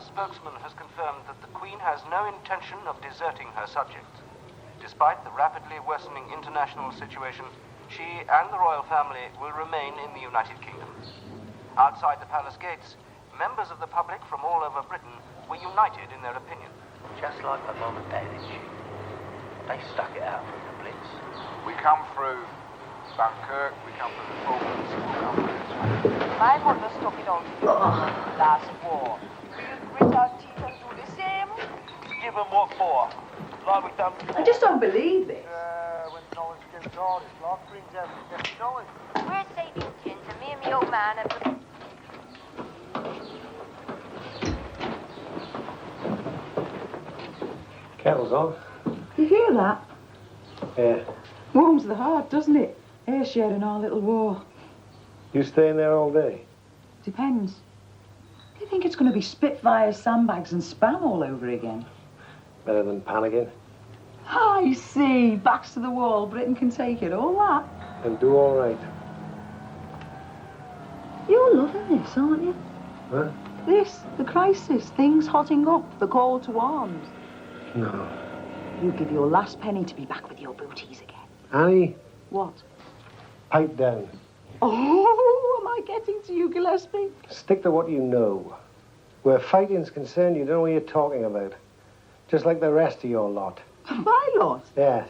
Palace spokesman has confirmed that the Queen has no intention of deserting her subjects. Despite the rapidly worsening international situation, she and the royal family will remain in the United Kingdom. Outside the palace gates, members of the public from all over Britain were united in their opinion. Just like my mum and dad, isn't she? They stuck it out from the Blitz. We come through Dunkirk, we come through the Falklands, we'll come through this way. My mother stuck it out to the last war. We'll grit our teeth and do the same. Give them what for? Like we done before. I just don't believe it. When knowledge gets hard, it's life brings out the best knowledge. We're saving tins, and me and me old man have... Kettle's on. You hear that? Yeah. Warms the heart, doesn't it? Air sharing our little war. You staying there all day? Depends. Do you think it's going to be Spitfires, sandbags and spam all over again? Better than panicking. I see. Backs to the wall. Britain can take it. All that. And do all right. You're loving this, aren't you? Huh? This, the crisis, things hotting up, the call to arms. No. You give your last penny to be back with your booties again. Annie, What? pipe down. Oh, am I getting to you, Gillespie? Stick to what you know. Where fighting's concerned, you don't know what you're talking about. Just like the rest of your lot. My lot? Yes.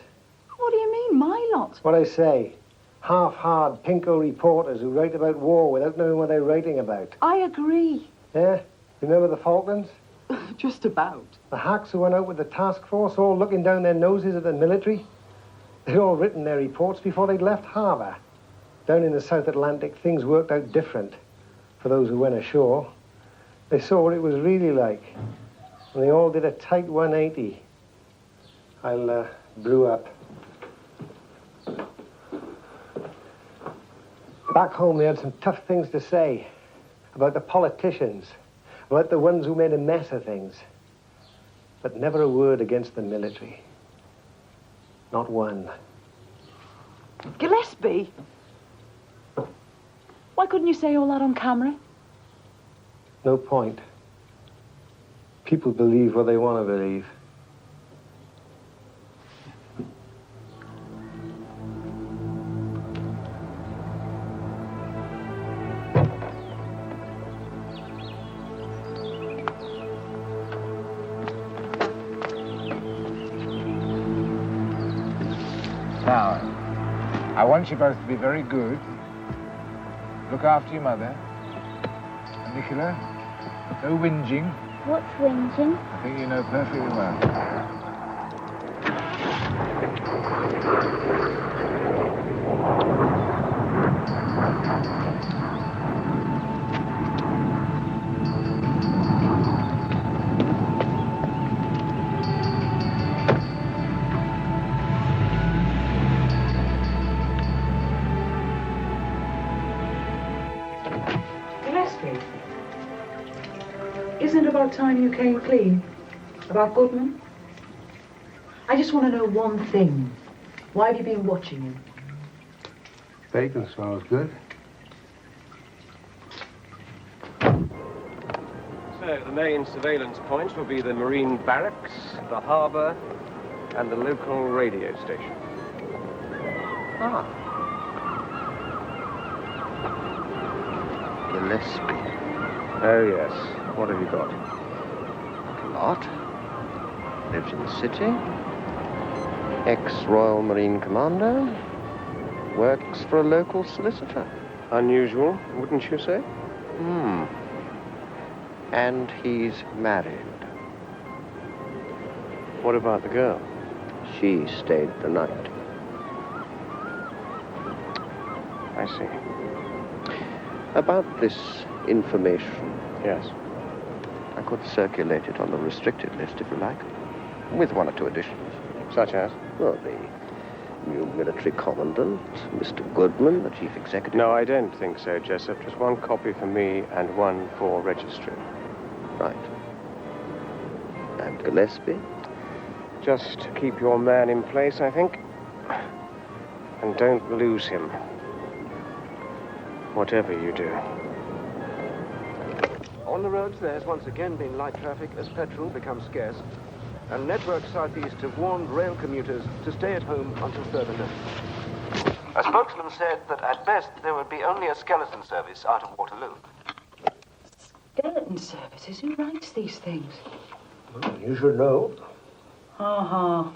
What do you mean, my lot? What I say. Half-hard pinko reporters who write about war without knowing what they're writing about. I agree. Yeah? Remember the Falklands? Just about. The hacks who went out with the task force all looking down their noses at the military? They'd all written their reports before they'd left harbour. Down in the South Atlantic, things worked out different for those who went ashore. They saw what it was really like. And they all did a tight 180. I'll brew up. Back home, they had some tough things to say about the politicians, about the ones who made a mess of things. But never a word against the military. Not one. Gillespie? Why couldn't you say all that on camera? No point. People believe what they want to believe. Now, I want you both to be very good. Look after your mother. And Nicola, no whinging. What's whinging? I think you know perfectly well. Gillespie? Isn't it about time you came clean? About Goodman? I just want to know one thing. Why have you been watching him? Bacon smells good. So the main surveillance points will be the Marine Barracks, the harbour, and the local radio station. Ah. Gillespie. Oh, yes. What have you got? Not a lot. Lives in the city. Ex-Royal Marine Commander. Works for a local solicitor. Unusual, wouldn't you say? And he's married. What about the girl? She stayed the night. I see. About this information, Yes. I could circulate it on the restricted list if you like, with one or two additions. Such as? Well, the new military commandant, Mr. Goodman, the chief executive. No, I don't think so, Jessup. Just one copy for me and one for registry. Right. And Gillespie? Just keep your man in place, I think. And don't lose him. Whatever you do. On the roads, there's once again been light traffic as petrol becomes scarce, and Network Southeast have warned rail commuters to stay at home until further notice. A spokesman said that at best there would be only a skeleton service out of Waterloo. Skeleton services? Who writes these things? Well, you should know. Uh-huh.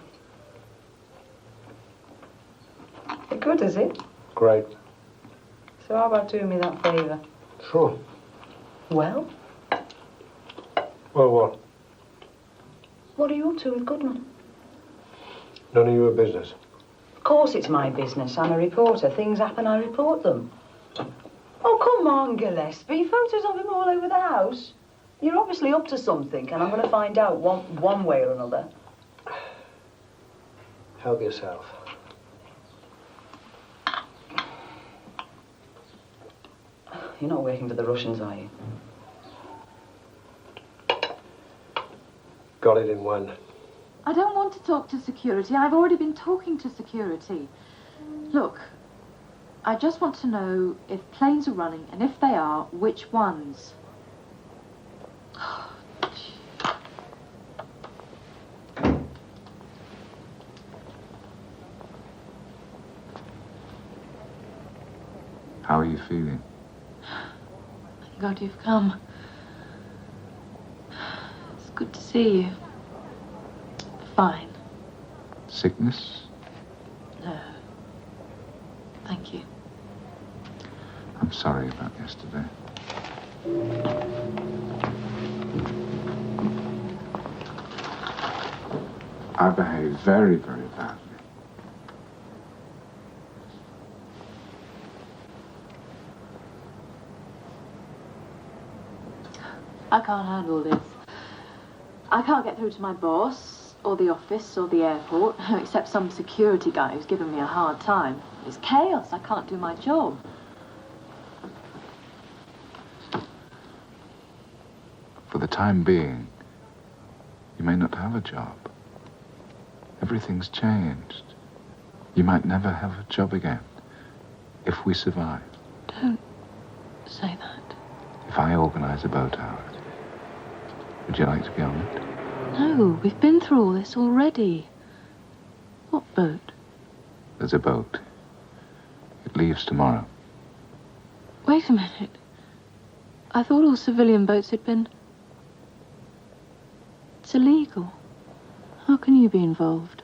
Good, is it? Great. So how about doing me that favour? Sure. Well? Well, what? What are you up to with Goodman? None of your business. Of course it's my business. I'm a reporter. Things happen, I report them. Oh, come on, Gillespie. Photos of him all over the house. You're obviously up to something, and I'm going to find out one way or another. Help yourself. You're not working for the Russians, are you? Got it in one. I don't want to talk to security. I've already been talking to security. Look, I just want to know if planes are running, and if they are, which ones. How are you feeling? Thank God you've come. It's good to see you. Fine. Sickness? No. Thank you. I'm sorry about yesterday. I behaved very, very badly. I can't handle this. I can't get through to my boss, or the office, or the airport, except some security guy who's giving me a hard time. It's chaos. I can't do my job. For the time being, you may not have a job. Everything's changed. You might never have a job again, if we survive. Don't say that. If I organize a boat out, would you like to be on it? No, we've been through all this already. What boat? There's a boat. It leaves tomorrow. Wait a minute. I thought all civilian boats had been... It's illegal. How can you be involved?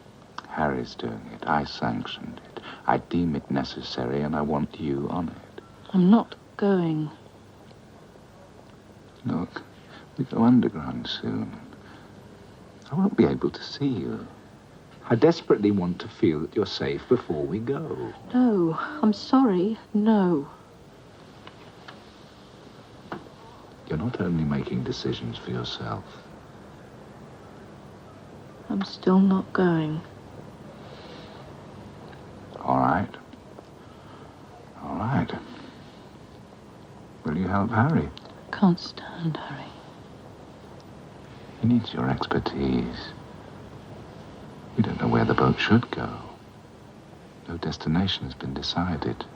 Harry's doing it. I sanctioned it. I deem it necessary, and I want you on it. I'm not going. Look, we go underground soon. I won't be able to see you. I desperately want to feel that you're safe before we go. No, I'm sorry. No. You're not only making decisions for yourself. I'm still not going. All right. All right. Will you help Harry? Can't stand Harry. He needs your expertise. We don't know where the boat should go. No destination has been decided.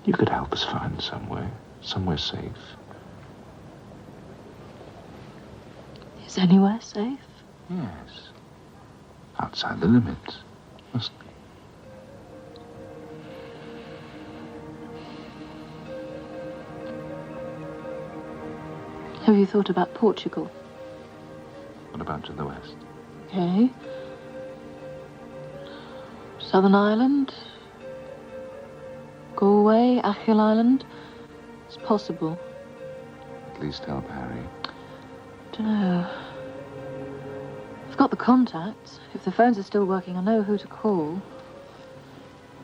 You could help us find somewhere safe. Is anywhere safe? Yes. Outside the limits. Must be. Have you thought about Portugal? What about to the west? Okay. Southern Ireland? Galway, Achill Island? It's possible. At least help Harry. Dunno. I've got the contacts. If the phones are still working, I know who to call.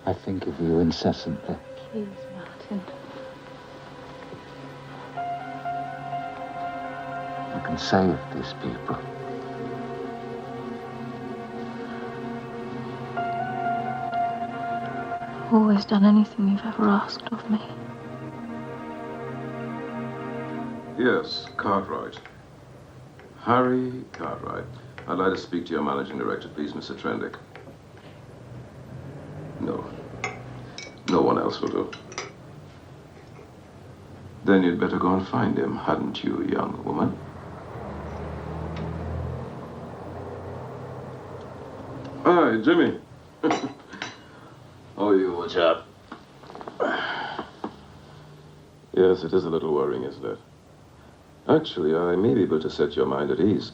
I think of you incessantly. Please, Martin. You can save these people. I've always done anything you've ever asked of me. Yes, Cartwright. Harry Cartwright. I'd like to speak to your managing director, please, Mr. Trendick. No. No one else will do. Then you'd better go and find him, hadn't you, young woman? Hi, Jimmy. How are you, old chap? Yes, it is a little worrying, isn't it? Actually, I may be able to set your mind at ease.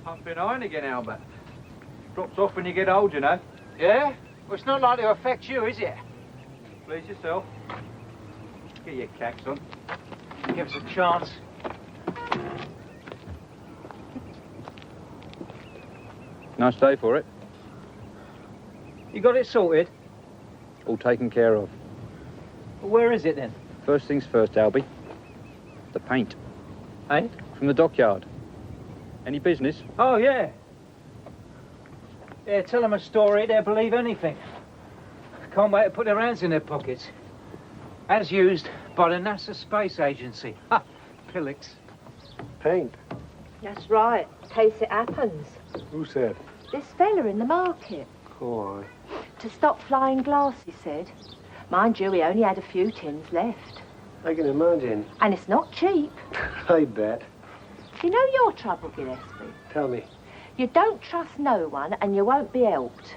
Pumping iron again, Albert. Drops off when you get old, you know. Yeah? Well, it's not likely to affect you, is it? Please yourself. Get your cacks on. Give us a chance. Nice day for it. You got it sorted? All taken care of. Well, where is it then? First things first, Albie. The paint. Eh? From the dockyard. Any business? Oh, yeah. Yeah, tell them a story, they'll believe anything. Can't wait to put their hands in their pockets. As used by the NASA Space Agency. Ha! Pillocks. Paint. That's right, in case it happens. Who said? This fella in the market. Oh, To stop flying glass, he said. Mind you, he only had a few tins left. I can imagine. And it's not cheap. I bet. You know your trouble, Gillespie? Tell me. You don't trust no one and you won't be helped.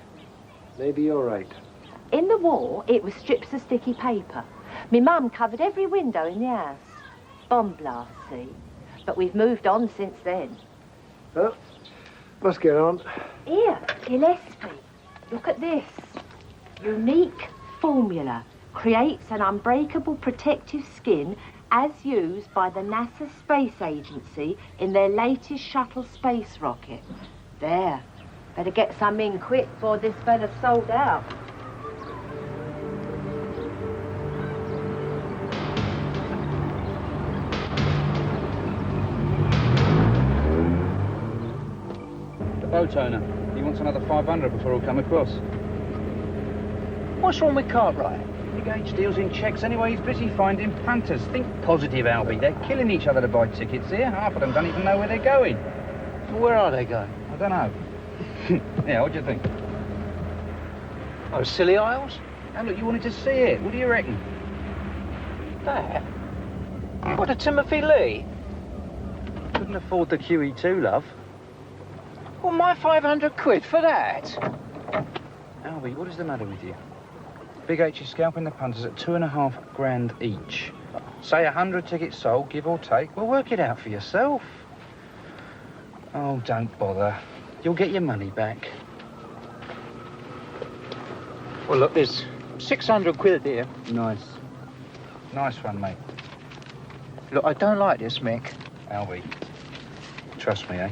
Maybe you're right. In the war, it was strips of sticky paper. Me mum covered every window in the house. Bomb blast, see? But we've moved on since then. Well, let's get on. Here, Gillespie, look at this. Unique formula creates an unbreakable protective skin as used by the NASA Space Agency in their latest shuttle space rocket. There. Better get some in quick before this fella's sold out. The boat owner. He wants another 500 before he'll come across. What's wrong with Cartwright? Big H deals in checks anyway. He's busy finding punters. Think positive, Albie. They're killing each other to buy tickets here. Half of them don't even know where they're going. Well, where are they going? I don't know. Yeah, what do you think? Oh, Scilly Isles? Now look, you wanted to see it. What do you reckon? That? What, a Timothy Lee? Couldn't afford the QE2, love. Well, my 500 quid for that? Albie, what is the matter with you? Big H is scalping the punters at $2.5 grand each. Say 100 tickets sold, give or take. Well, work it out for yourself. Oh, don't bother. You'll get your money back. Well, look, there's 600 quid here. Nice. Nice one, mate. Look, I don't like this, Mick. Albie, trust me, eh?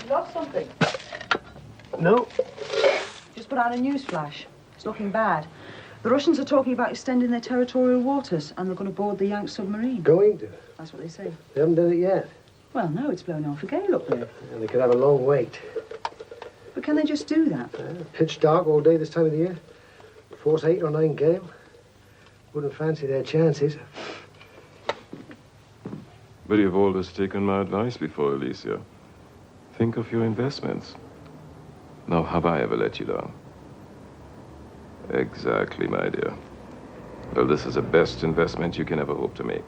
You lost something? No. Just put out a news flash. It's looking bad. The Russians are talking about extending their territorial waters and they're going to board the Yank submarine. Going to? That's what they say. They haven't done it yet. Well, no, it's blowing off a gale up there. And they could have a long wait. But can they just do that? Pitch dark all day this time of the year. Force 8 or 9 gale. Wouldn't fancy their chances. But you've always taken my advice before, Alicia. Think of your investments. Now, have I ever let you down? Exactly, my dear. Well, this is the best investment you can ever hope to make.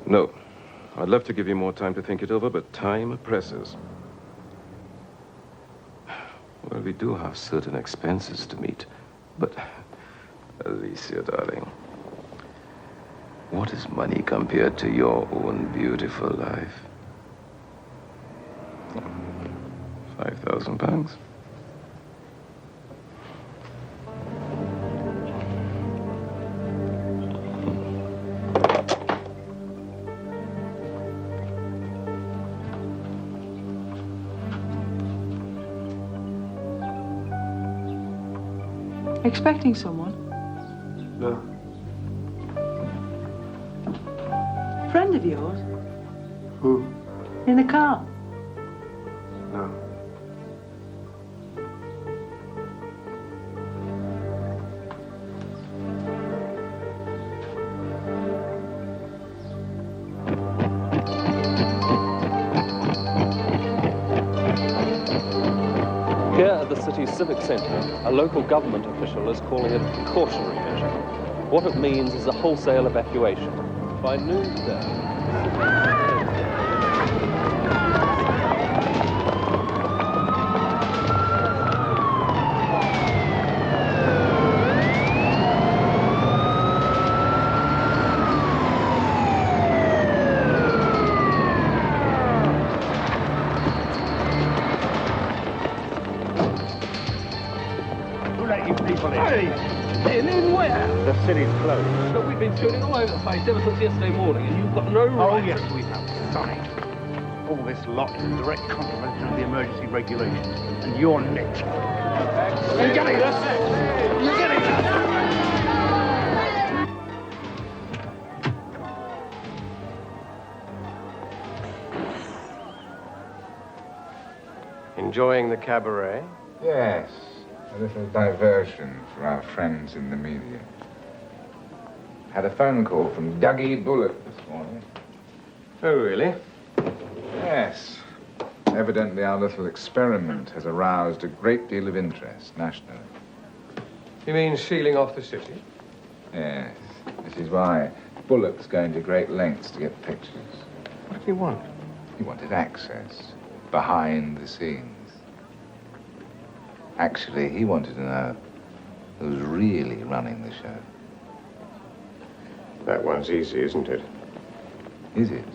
No, I'd love to give you more time to think it over, but time presses. Well, we do have certain expenses to meet, but Alicia, darling, what is money compared to your own beautiful life? £5,000. Expecting someone? No. Friend of yours? Who? In the car? No. Here at the city's civic centre, a local government official is calling it a precautionary measure. What it means is a wholesale evacuation. By noon today... The city's closed. But we've been shooting all over the place ever since yesterday morning, and you've got no right... Oh, yes, we have. Sorry. All this lot is in direct contravention of the emergency regulations, and you're next. You getting this? You getting this? Enjoying the cabaret? Yes, a little diversion for our friends in the media. Had a phone call from Dougie Bullock this morning. Oh, really? Yes. Evidently our little experiment has aroused a great deal of interest nationally. You mean sealing off the city? Yes. This is why Bullock's going to great lengths to get pictures. What do you want? He wanted access behind the scenes. Actually, he wanted to know who's really running the show. That one's easy, isn't it? Is it?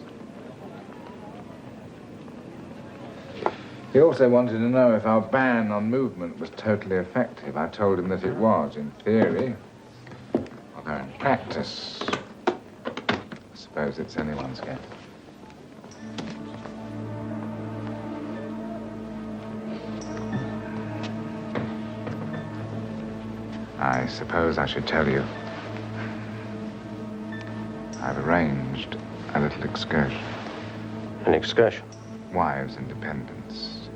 He also wanted to know if our ban on movement was totally effective. I told him that it was, in theory. Although in practice, I suppose it's anyone's guess. I suppose I should tell you. I've arranged a little excursion. An excursion? Wives' independence.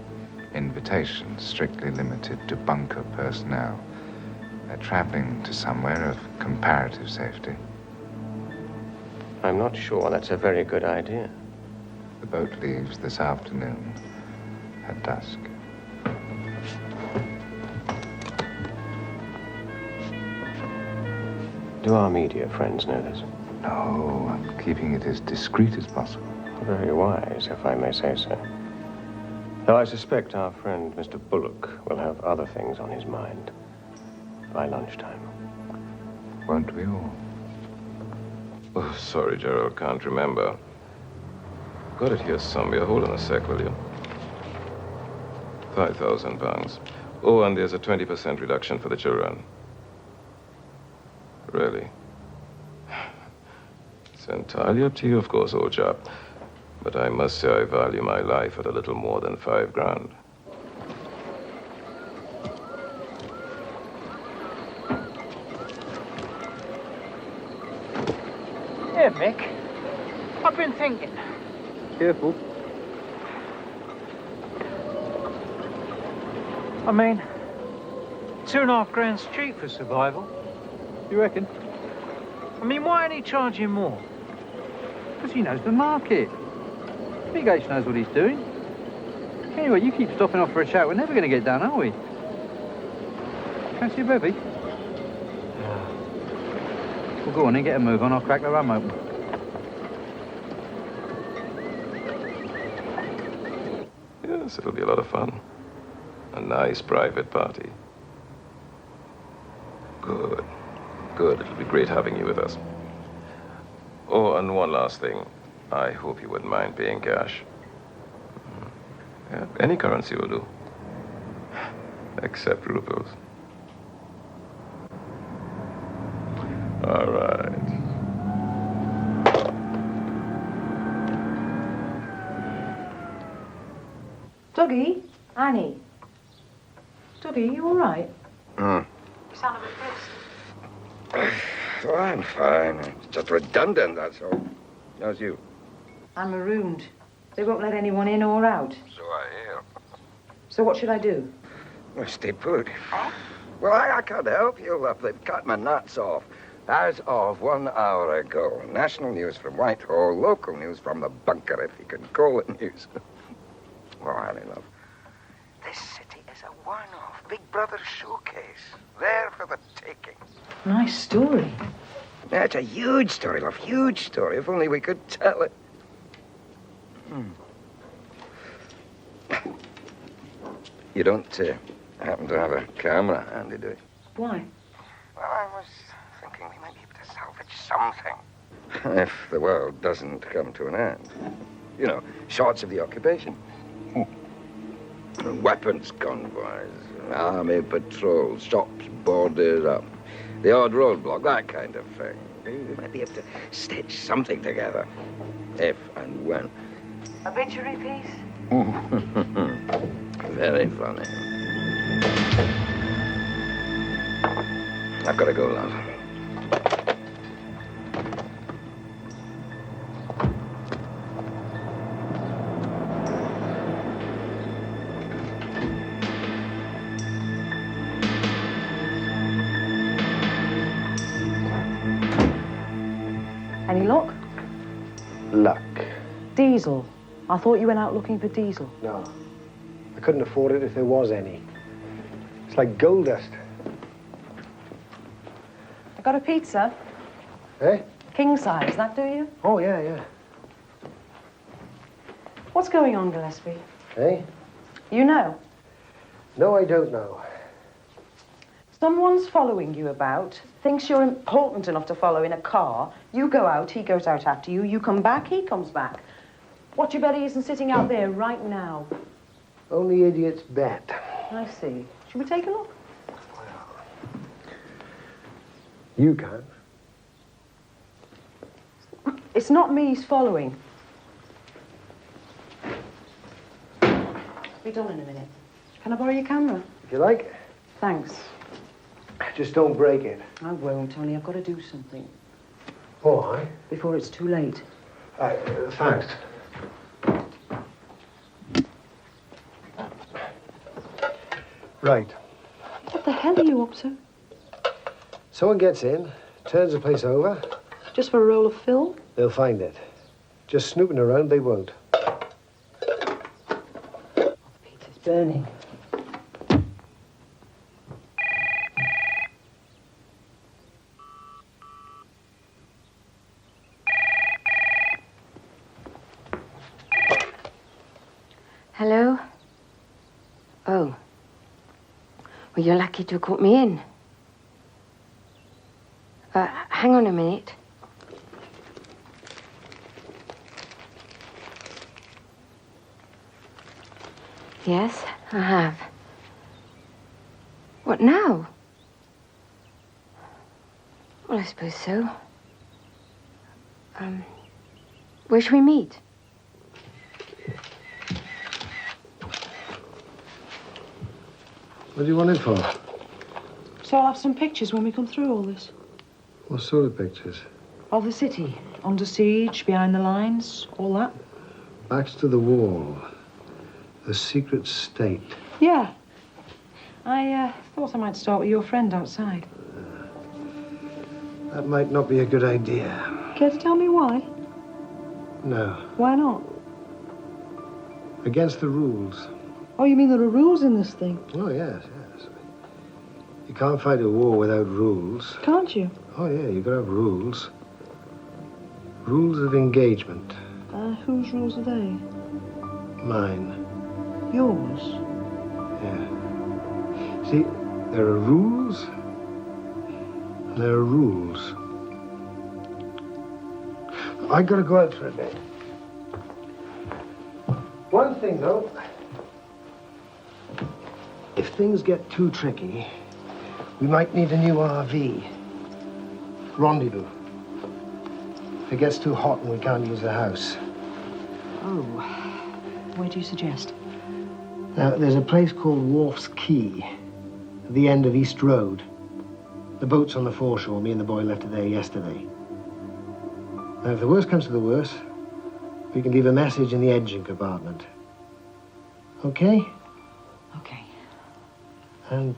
Invitations strictly limited to bunker personnel. They're traveling to somewhere of comparative safety. I'm not sure that's a very good idea. The boat leaves this afternoon at dusk. Do our media friends know this? No, I'm keeping it as discreet as possible. Very wise, if I may say so. Though I suspect our friend Mr. Bullock will have other things on his mind by lunchtime. Won't we all? Oh, sorry, Gerald, can't remember. Got it here somewhere. Hold on a sec, will you? £5,000. Oh, and there's a 20% reduction for the children. Really? It's entirely up to you, of course, old chap. But I must say I value my life at a little more than £5,000. Yeah, Mick. I've been thinking. Careful. I mean, £2.5 grand's cheap for survival. You reckon? I mean, why ain't he charging more? Because he knows the market. Big H knows what he's doing. Anyway, you keep stopping off for a chat. We're never going to get done, are we? Fancy a bevy? Well, go on then, get a move on. I'll crack the rum open. Yes, it'll be a lot of fun. A nice private party. Good. Good. It'll be great having you with us. Oh, and one last thing. I hope you wouldn't mind paying cash. Yeah, any currency will do. Except rupees. All right. Dougie? Annie? Dougie, you all right? Hmm. You sound a bit brisk. Oh, I'm fine. It's just redundant, that's all. How's you? I'm marooned. They won't let anyone in or out. So I hear. So what should I do? Well, stay put. Well, I can't help you, love. They've cut my nuts off. As of 1 hour ago. National news from Whitehall, local news from the bunker, if you can call it news. Oh, Annie, love. This city is a one-off Big Brother showcase. There for the taking. Nice story. Yeah, it's a huge story, love. Huge story. If only we could tell it. You don't happen to have a camera handy, do you? Why? Well, I was thinking we might be able to salvage something. If the world doesn't come to an end. You know, shots of the occupation. Weapons convoys, army patrols, shops boarded up, the odd roadblock, that kind of thing. We might be able to stitch something together. If and when. Obituary piece? Very funny. I've got to go, love. Any luck? Luck. Diesel. I thought you went out looking for diesel. No. I couldn't afford it if there was any. It's like gold dust. I got a pizza. Eh? King size, that do you? Oh, yeah. What's going on, Gillespie? Eh? You know. No, I don't know. Someone's following you about, thinks you're important enough to follow in a car. You go out, he goes out after you. You come back, he comes back. What you bet he isn't sitting out there right now? Only idiots bet. I see. Should we take a look? You can. It's not me he's following. Be done in a minute. Can I borrow your camera? If you like. Thanks. Just don't break it. I won't, only I've got to do something. Why? Before it's too late. Thanks. Right. What the hell are you up to? Someone gets in, turns the place over. Just for a roll of film? They'll find it. Just snooping around, they won't. Peter's burning. Hello? Oh. Well, you're lucky to have got me in. Hang on a minute. Yes, I have. What now? Well, I suppose so. Where shall we meet? What do you want it for? So I'll have some pictures when we come through all this. What sort of pictures? Of the city. Under siege, behind the lines, all that. Backs to the wall. The secret state. Yeah. I thought I might start with your friend outside. That might not be a good idea. Care to tell me why? No. Why not? Against the rules. Oh, you mean there are rules in this thing? Oh, yes. You can't fight a war without rules. Can't you? Oh, yeah, you've got to have rules. Rules of engagement. Whose rules are they? Mine. Yours? Yeah. See, there are rules, and there are rules. I gotta go out for a bit. One thing, though. If things get too tricky, we might need a new RV. Rendezvous. If it gets too hot and we can't use the house. Oh. Where do you suggest? Now, there's a place called Wharf's Quay, at the end of East Road. The boat's on the foreshore. Me and the boy left it there yesterday. Now, if the worst comes to the worst, we can leave a message in the engine compartment. Okay? Okay. And,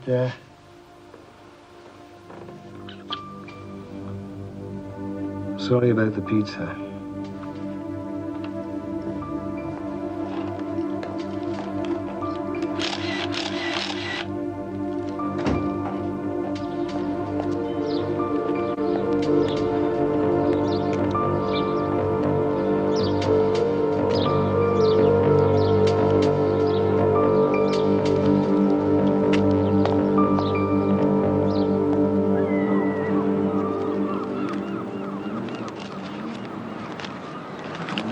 sorry about the pizza.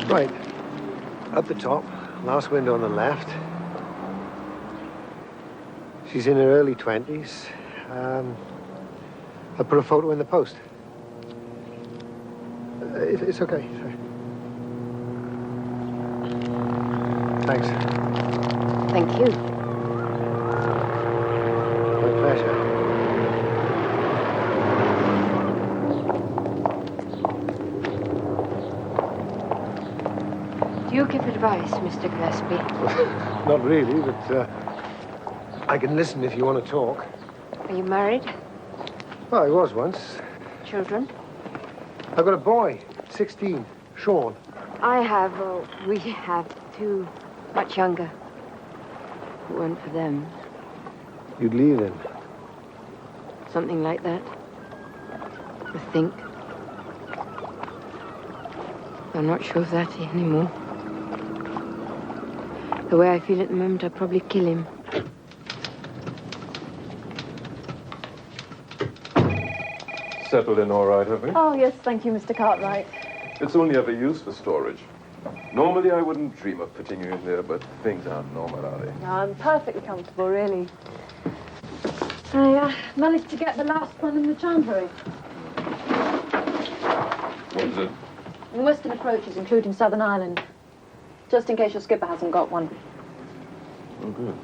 Right, up the top, last window on the left. She's in her early 20s. I'll put a photo in the post. It's okay. Sorry. Thanks. Thank you. My pleasure. Do you give advice, Mr. Gillespie? Not really, but I can listen if you want to talk. Are you married? Well, I was once. Children? I've got a boy, 16, Sean. We have two, much younger. If it weren't for them, You'd leave him. something like that. I think. I'm not sure of that anymore. The way I feel at the moment, I'd probably kill him. Settled in all right, have we? Oh, yes, thank you, Mr. Cartwright. It's only ever used for storage. Normally, I wouldn't dream of putting you in there, but things aren't normal, are they? No, I'm perfectly comfortable, really. I managed to get the last one in the chandlery. What is it? The western approaches, including Southern Ireland. Just in case your skipper hasn't got one. Oh, good.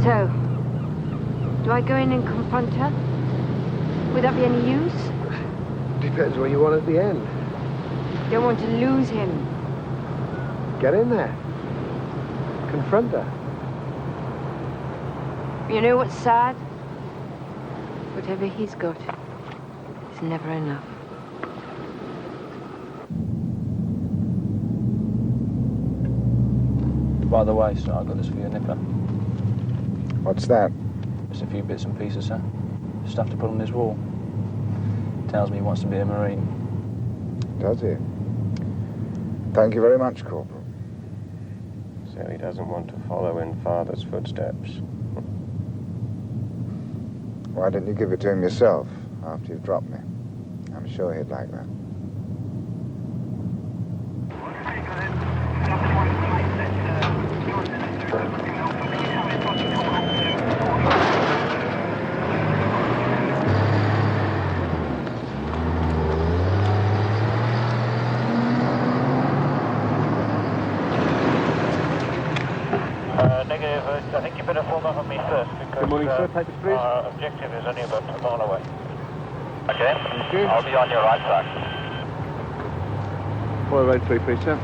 So, do I go in and confront her? Would that be any use? Depends what you want at the end. Don't want to lose him. Get in there. Confront her. You know what's sad? Whatever he's got is never enough. By the way, sir, I've got this for your nipper. What's that? Just a few bits and pieces, sir. Stuff to put on his wall. Tells me he wants to be a Marine. Does he? Thank you very much, Corporal. So he doesn't want to follow in Father's footsteps. Why didn't you give it to him yourself after you dropped me? I'm sure he'd like that. Negative. I think you better form up on me first because Good morning, sir. Papers, please. our objective is only about a mile away. Okay. Thank you. I'll be on your right track. 403, please, sir.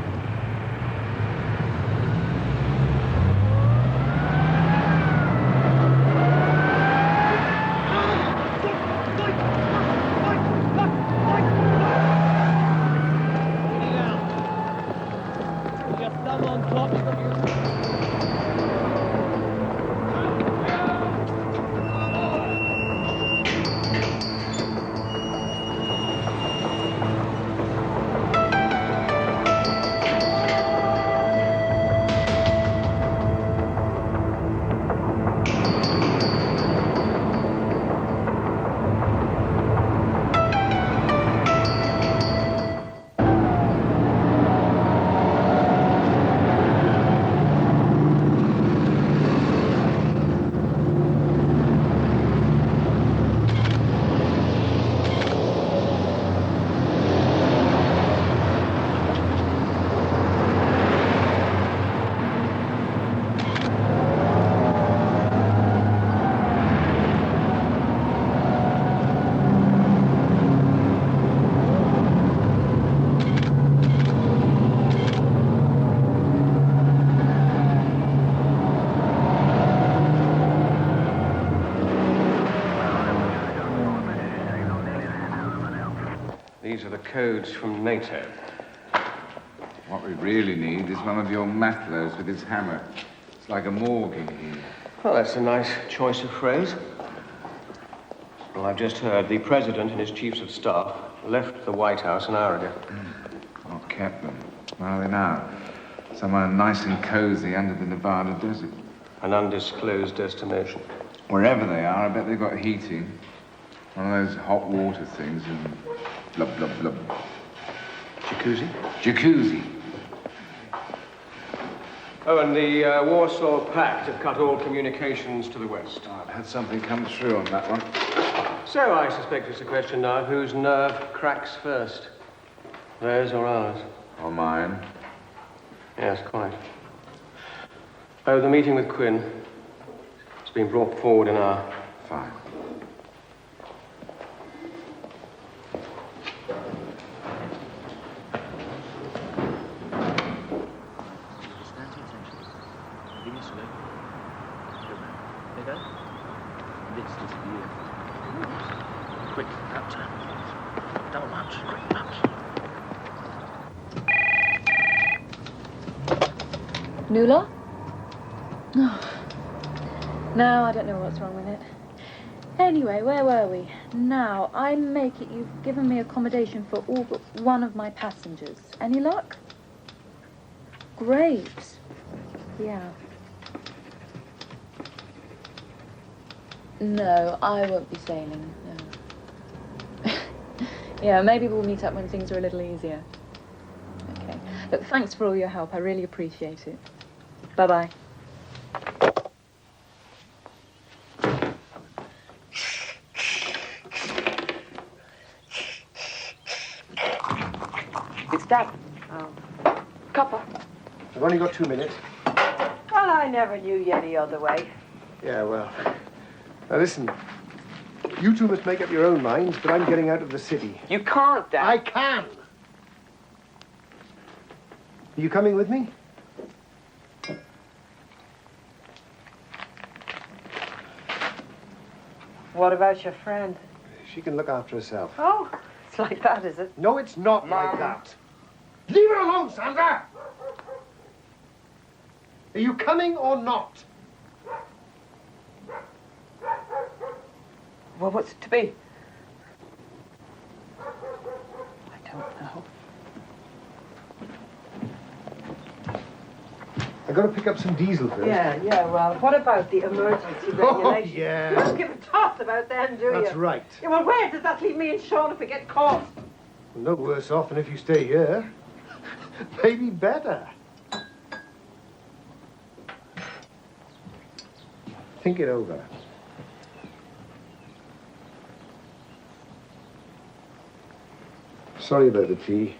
These are the codes from NATO. What we really need is one of your matlers with his hammer. It's like a morgue in here. Well, that's a nice choice of phrase. Well, I've just heard the President and his chiefs of staff left the White House an hour ago. What kept them? Where are they now? Somewhere nice and cozy under the Nevada desert. An undisclosed destination. Wherever they are, I bet they've got heating. One of those hot water things and blub, blub, blub. Jacuzzi? Jacuzzi. Oh, and the Warsaw Pact have cut all communications to the west. I've had something come through on that one. So I suspect it's a question now of whose nerve cracks first. Theirs or ours? Or mine. Yes, quite. Oh, the meeting with Quinn. It's been brought forward in our file. Quick, that time. Don't much, quick, much. Nuala? Oh. No, I don't know what's wrong with it. Anyway, where were we? Now, I make it you've given me accommodation for all but one of my passengers. Any luck? Great. Yeah. No, I won't be sailing, no. Yeah, maybe we'll meet up when things are a little easier. Okay. Look, thanks for all your help. I really appreciate it. Bye-bye. It's Dad. Oh. Copper. I've only got 2 minutes. Well, I never knew you any other way. Yeah, well. Now, listen. You two must make up your own minds, but I'm getting out of the city. You can't, Dad. I can. Are you coming with me? What about your friend? She can look after herself. Oh, it's like that, is it? No, it's not like that. Leave her alone, Sandra! Are you coming or not? Well, what's it to be? I don't know. I got to pick up some diesel first. Yeah, well, what about the emergency regulations? Oh, yeah. You don't give a toss about them, do you? That's right. Yeah, well, where does that leave me and Sean if we get caught? Well, no worse off than if you stay here. Maybe better. Think it over. Sorry about the tea.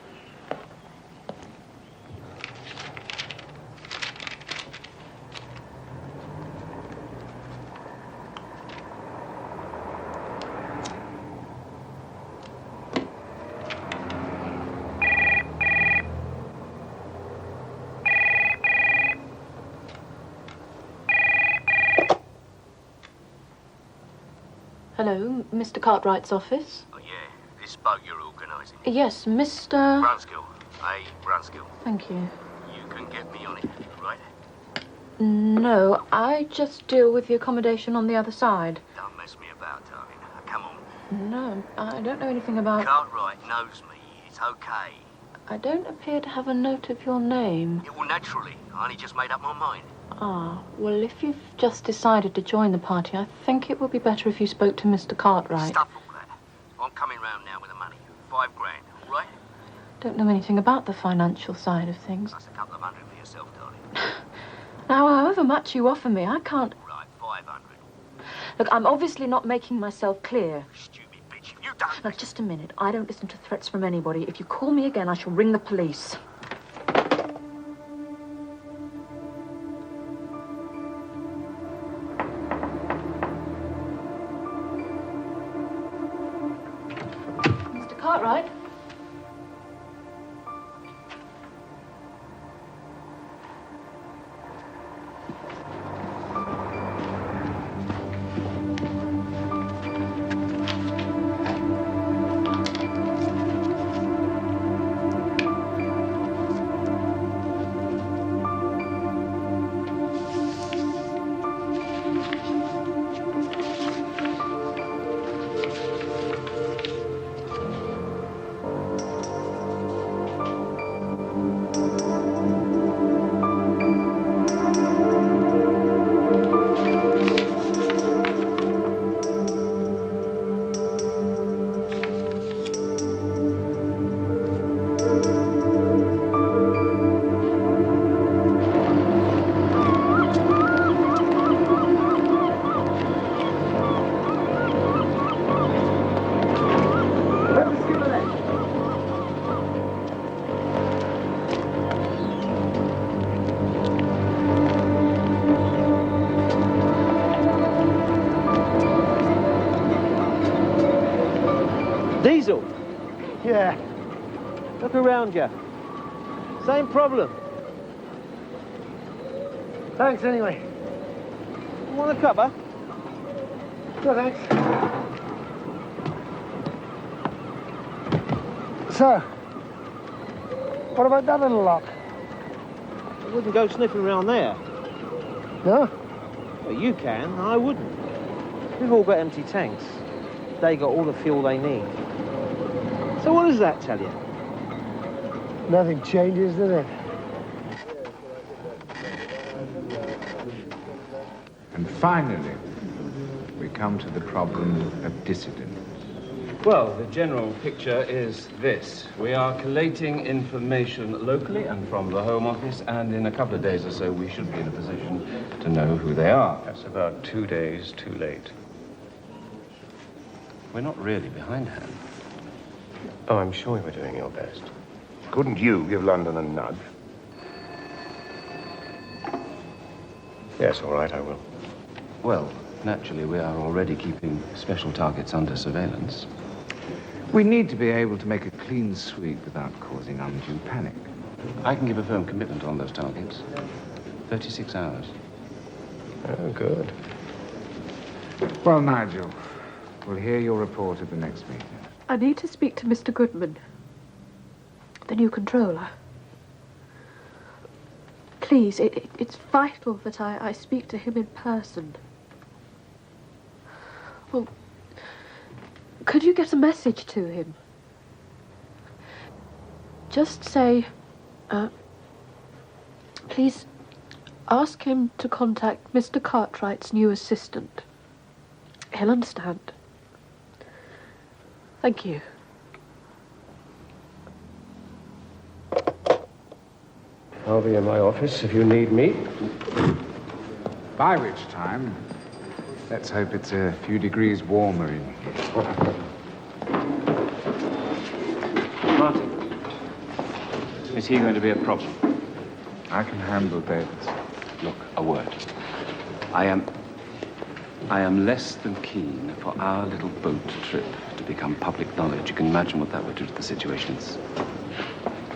Hello, Mr. Cartwright's office? Oh, yeah. This boat you're organising. Yes, Mr... Brunskill. Hey, Brunskill. Thank you. You can get me on it, right? No, I just deal with the accommodation on the other side. Don't mess me about, darling. Come on. No, I don't know anything about... Cartwright knows me. It's okay. I don't appear to have a note of your name. Yeah, well, naturally. I only just made up my mind. Ah, well, if you've just decided to join the party, I think it would be better if you spoke to Mr. Cartwright. Stuff all that. I'm coming round now with the money. $5 grand, all right? Don't know anything about the financial side of things. That's a couple of hundred for yourself, darling. Now, however much you offer me, I can't... Right, 500. Look, I'm obviously not making myself clear. Stupid bitch. You don't... Now, just a minute. I don't listen to threats from anybody. If you call me again, I shall ring the police. Mr. Cartwright? diesel. Yeah. Look around you. Same problem. Thanks, anyway. You want a cuppa? No, thanks. So, what about that little lot? I wouldn't go sniffing around there. No? Well, you can, I wouldn't. We've all got empty tanks. They got all the fuel they need. So what does that tell you? Nothing changes, does it? And finally, we come to the problem of dissidence. Well, the general picture is this. We are collating information locally and from the Home Office, and in a couple of days or so, we should be in a position to know who they are. That's about 2 days too late. We're not really behindhand. Oh, I'm sure you were doing your best. Couldn't you give London a nudge? Yes, all right, I will. Well, naturally, we are already keeping special targets under surveillance. We need to be able to make a clean sweep without causing undue panic. I can give a firm commitment on those targets. 36 hours. Oh, good. Well, Nigel, we'll hear your report at the next meeting. I need to speak to Mr. Goodman, the new controller. Please, it's vital that I speak to him in person. Well, could you get a message to him? Just say, please ask him to contact Mr. Cartwright's new assistant. He'll understand. Thank you. I'll be in my office if you need me. By which time, let's hope it's a few degrees warmer in here. Martin, is he going to be a problem? I can handle Davis. Look, a word. I am less than keen for our little boat trip to become public knowledge. You can imagine what that would do to the situation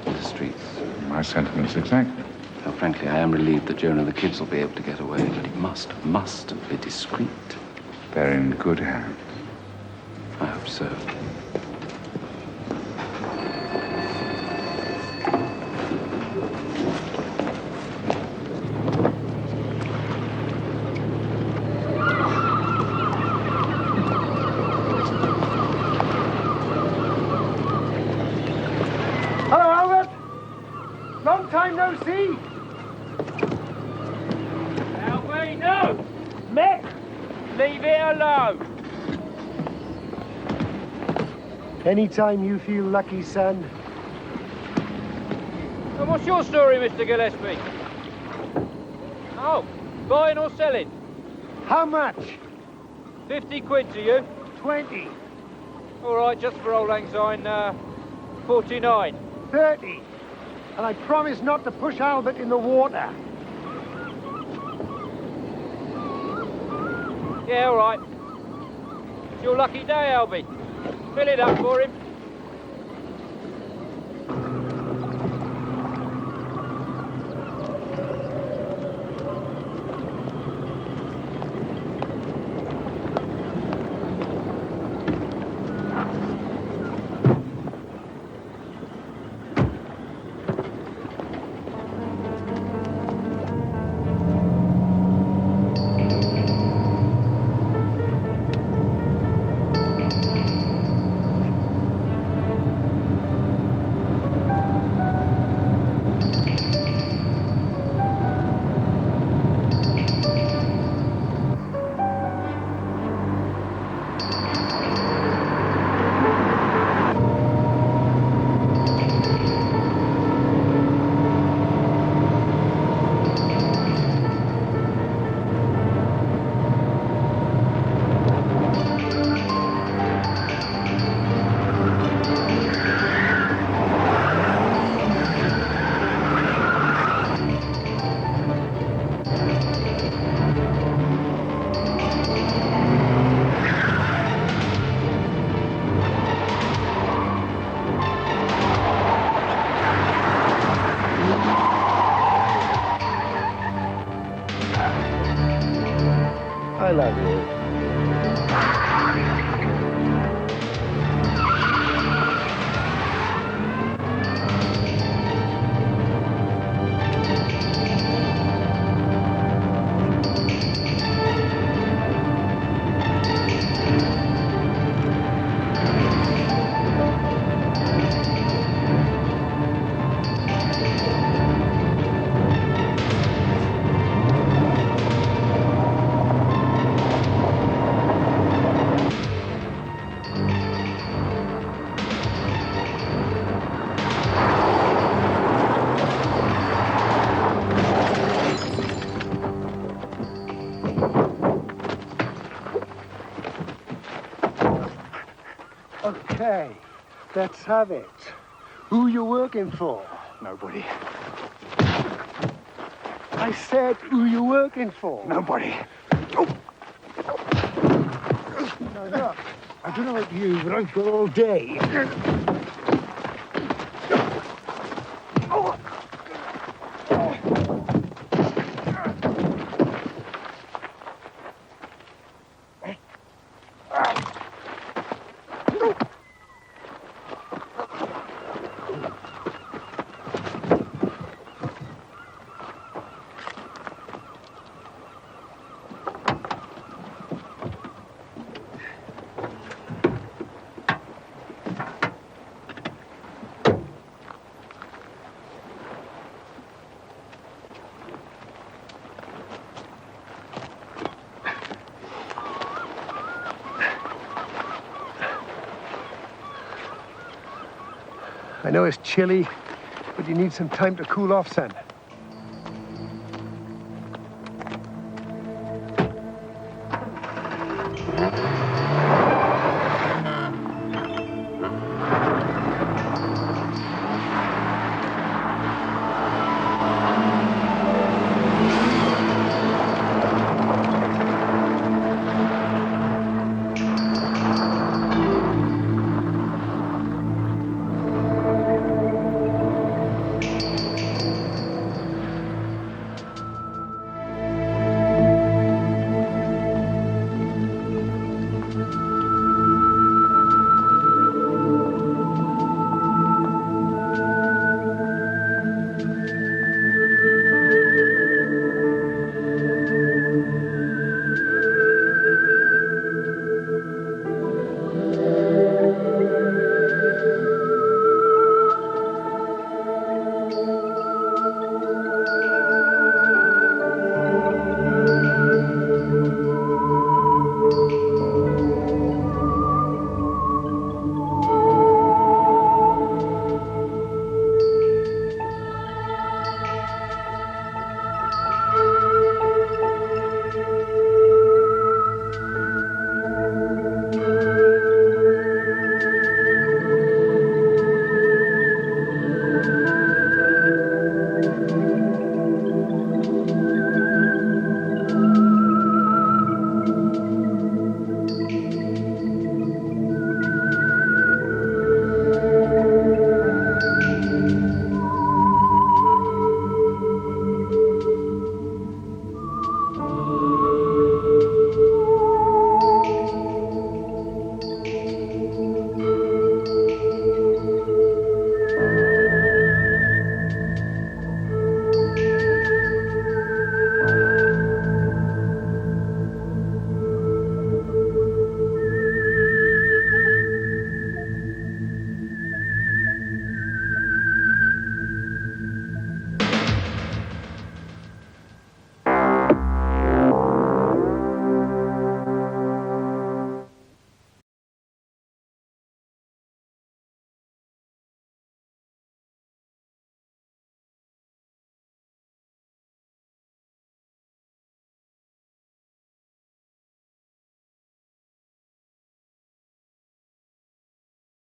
in the streets. My sentiments exactly. Now, frankly, I am relieved that Joan and the kids will be able to get away, but it must be discreet. They're in good hands. I hope so. Hello, Albert. Long time no see. Albie, no! Mick, leave it alone. Anytime you feel lucky, son. And what's your story, Mr. Gillespie? Oh, buying or selling? How much? 50 quid to you. 20. All right, just for old lang syne, 49. 30. And I promise not to push Albert in the water. Yeah, all right. It's your lucky day, Albie. Fill it up for him. I love you. Okay, let's have it. Who you working for? Nobody. I said, who you working for? Nobody. Now look, I don't know about you, but I've got all day. I know it's chilly, but you need some time to cool off, son.